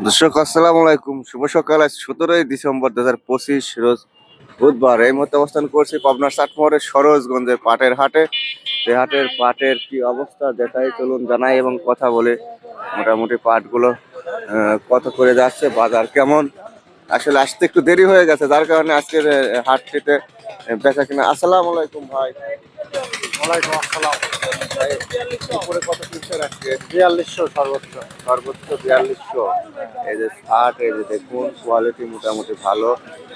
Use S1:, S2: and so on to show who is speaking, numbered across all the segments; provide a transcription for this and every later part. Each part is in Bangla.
S1: দর্শক আসসালামু আলাইকুম, শুভ সকাল। আজ 17ই ডিসেম্বর 2025 রোজ বুধবার। এই মুহূর্তে অবস্থান করছি পাবনার চাটমোহরের সরোজগঞ্জের পাটের হাটে। এই হাটের পাটের কি অবস্থা দেখাই, চলুন জানাই এবং কথা বলে মোটামুটি পাটগুলো কত করে যাচ্ছে, বাজার কেমন। আসলে আসতে একটু দেরি হয়ে গেছে, যার কারণে আজকের হাটটিতে বেচা কিনা। আসসালামু আলাইকুম ভাই।
S2: ওয়ালাইকুম আসসালাম।
S1: ভাই, উপরে কত কিনছেন আজকে?
S2: 4200 সর্বোচ্চ।
S1: সর্বোচ্চ 4200। এই যে শার্ট, এই যে দেখুন কোয়ালিটি মোটামুটি ভালো।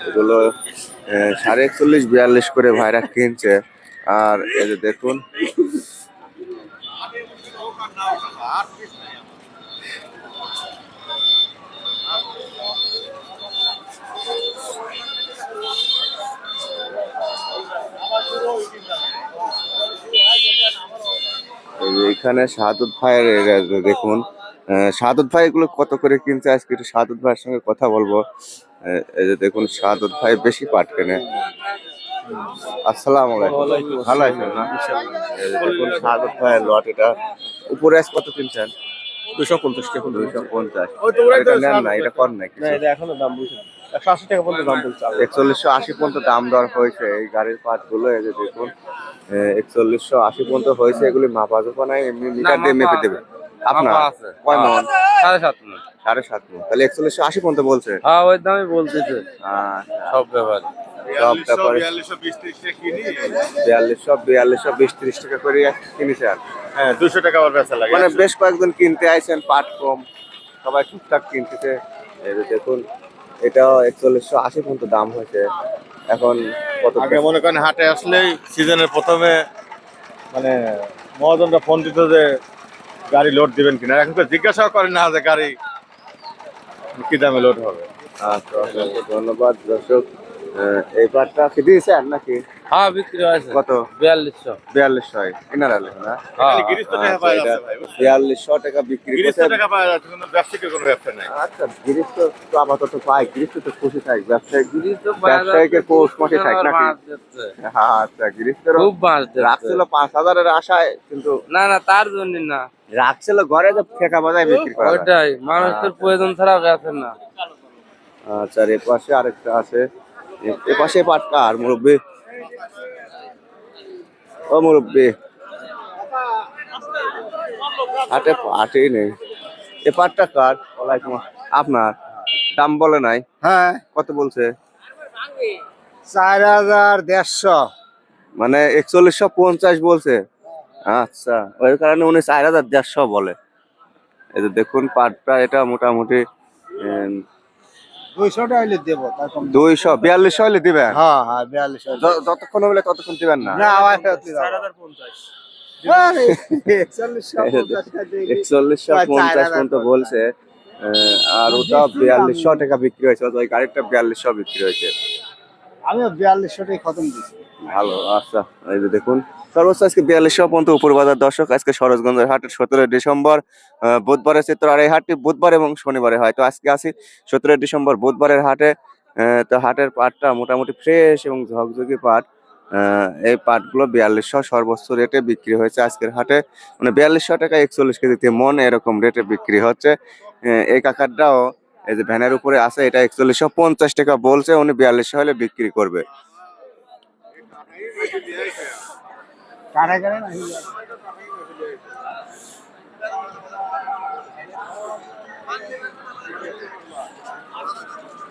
S1: এগুলো 41.5 42 করে ভাইরা কিনছে। আর এই যে দেখুন এই যে এখানে শাহাদুত ভাইয়ের দেখুন শাহাদুত ভাই এগুলো কত করে কিনছে আজকে, একটু শাহাদুত ভাইয়ের সঙ্গে কথা বলবো। এই যে দেখুন শাহাদুত ভাই বেশি পাট কেনে। আসসালামু আলাইকুম, ভালো আছেন না? এই যে দেখুন শাহাদুত ভাইয়ের লট, এটা উপরে আজ কত কিনছেন?
S2: 250 টাকা।
S1: 250। এটা নেন না, এটা কর না কিছু।
S2: এটা এখনো দাম বলছে 180 টাকা পর্যন্ত দাম বলছে।
S1: 4180 পর্যন্ত দাম দর হয়েছে এই গাড়ির পাট গুলো। এই যে দেখুন 4180 পর্যন্ত হয়েছে। এগুলি মাপা জোপা নাই, এমনি মিটার দিয়ে মেপে দেবে আপনার। কয় মন?
S2: 7.5 মণ।
S1: 7.5 মন। তাহলে 4180 পর্যন্ত বলছে।
S2: হ্যাঁ, ওই দামই বলতেছে সব ব্যাপার।
S1: সব ব্যাপারে 4220 টাকা করে কিনেছেন।
S2: হ্যাঁ, 200 টাকা আবার বেচা লাগে।
S1: মানে বেশ কয়েকজন কিনতে আইছেন, পাট কম, সবাই টুকটাক কিনতেছে। এই যে দেখুন এটাও 4180 পর্যন্ত দাম হয়েছে। এখন কত?
S2: আগে মনে করেন হাটে আসলেই সিজনের প্রথমে মানে মহাজনরা ফোন দিত যে গাড়ি লোড দিবেন কিনা, এখন তো জিজ্ঞাসাও করেন না যে গাড়ি কি দামে লোড হবে।
S1: আচ্ছা, অসংখ্য ধন্যবাদ দর্শক। এই পাটটা কি দিয়েছেন নাকি?
S2: হ্যাঁ, বিক্রি হয়েছে
S1: কত?
S2: 4200।
S1: 4200 এনারা লেখো না?
S2: হ্যাঁ,
S1: 4200 টাকা বিক্রি করছে।
S2: টাকা পাওয়া যাচ্ছে, কিন্তু ব্যবসায়িকের কোনো ব্যবসা নাই।
S1: আচ্ছা, গৃহস্থ তো আপাতত পাই, গৃহস্থ তো খুশি থাক, ব্যবসায়িকের পৌষ মাসে থাক নাকি? হ্যাঁ, আচ্ছা, গৃহস্থের
S2: খুব বাস
S1: রাখছিল 5000-এর আশায়, কিন্তু
S2: না না, তার জন্য না,
S1: রাখছিল ঘরে যে ঠেকা বাজায় বিক্রি করা যায়।
S2: ওইটাই মানুষের প্রয়োজন ছাড়া বেচে না।
S1: আচ্ছা, আর এ পাশে আরেকটা আছে। এ পাশে পাটকা আর মুরব্বী, ও মুরব্বী, হাটে পাটই নেই। এ পাটটা কার? ওয়ালাইকুম আপনার? দাম বলে নাই?
S2: হ্যাঁ,
S1: কত বলছে?
S2: 4150।
S1: মানে 4150 বলছে। আচ্ছা, ওই কারণে উনি 4150 বলে। এই যে দেখুন পাটটা, এটা মোটামুটি
S2: 200 টাকা হইলে দেবো।
S1: 242 হলে দিবেন?
S2: হ্যাঁ হ্যাঁ, 42।
S1: যতক্ষণ হলে ততক্ষণ দিবেন না?
S2: না, 4050।
S1: 4150 পর্যন্ত বলছে। আর ওটা 4200 টাকা বিক্রি হয়েছে, ওই গাড়িটা 4200 বিক্রি হয়েছে।
S2: আমি 4200 টাকা খতম দিছি।
S1: ভালো। আচ্ছা, এই যে দেখুন সর্বোচ্চ আজকে 4200 পর্যন্ত উপর বাজার। দর্শক, আজকে সরোজগঞ্জের হাটের 17 ডিসেম্বর বুধবারের চিত্র। আর এই হাটটি বুধবার এবং শনিবারে হয়। তো আজকে আসি 17 ডিসেম্বর বুধবারের হাটে। তো হাটের পাটটা মোটামুটি ফ্রেশ এবং ঝকঝকি পাট। এই পাটগুলো 4200 সর্বোচ্চ রেটে বিক্রি হয়েছে আজকের হাটে। মানে 4200 টাকা 41 কেজিতে মন, এরকম রেটে বিক্রি হচ্ছে। এই কাকারটাও এই যে ভ্যানের উপরে আছে, এটা 4150 টাকা বলছে, উনি 4200 হলে বিক্রি করবে।
S2: কারাগারে নাই।